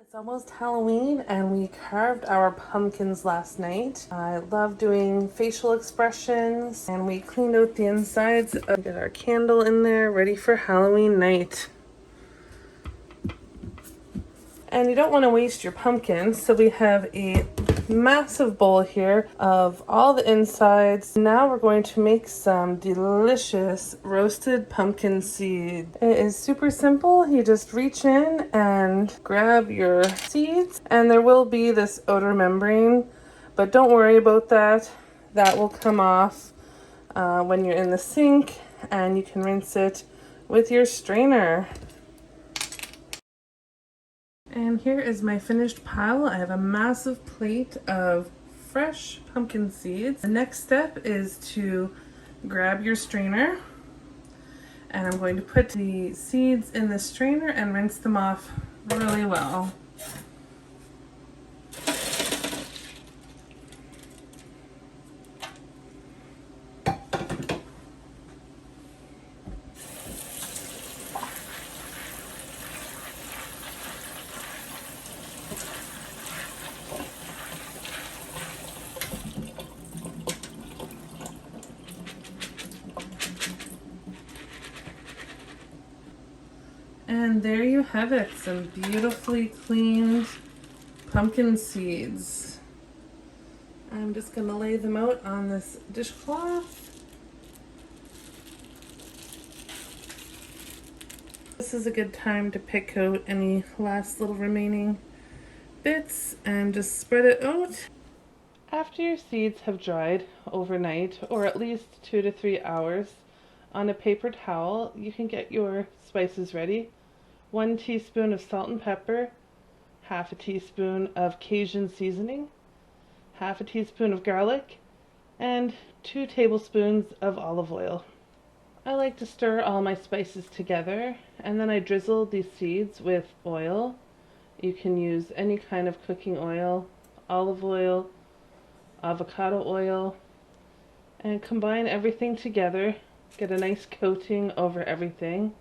It's almost Halloween and we carved our pumpkins last night. I love doing facial expressions and we cleaned out the insides. Get our candle in there, ready for Halloween night. And you don't want to waste your pumpkins, so we have a massive bowl here of all the insides. Now we're going to make some delicious roasted pumpkin seed. It is super simple. You just reach in and grab your seeds, and there will be this outer membrane, but don't worry about that. That will come off when you're in the sink, and you can rinse it with your strainer. And here is my finished pile. I have a massive plate of fresh pumpkin seeds. The next step is to grab your strainer, and I'm going to put the seeds in the strainer and rinse them off really well. And there you have it, some beautifully cleaned pumpkin seeds. I'm just going to lay them out on this dishcloth. This is a good time to pick out any last little remaining bits and just spread it out. After your seeds have dried overnight, or at least 2 to 3 hours, on a paper towel, you can get your spices ready. 1 teaspoon of salt and pepper, half a teaspoon of Cajun seasoning, half a teaspoon of garlic, and 2 tablespoons of olive oil. I like to stir all my spices together, and then I drizzle these seeds with oil. You can use any kind of cooking oil, olive oil, avocado oil, and combine everything together. Get a nice coating over everything,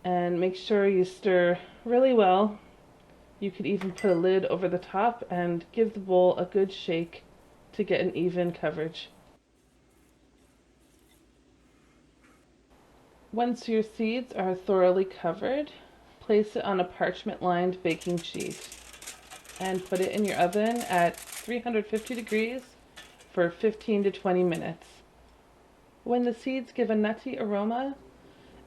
and make sure you stir really well. You could even put a lid over the top and give the bowl a good shake to get an even coverage. Once your seeds are thoroughly covered, place it on a parchment-lined baking sheet and put it in your oven at 350 degrees for 15 to 20 minutes. When the seeds give a nutty aroma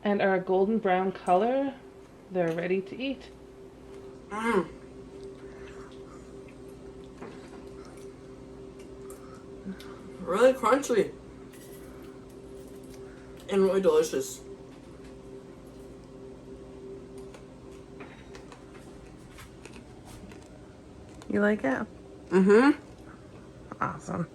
and are a golden brown color, they're ready to eat. Really crunchy and really delicious. You like it? Mm-hmm. Awesome.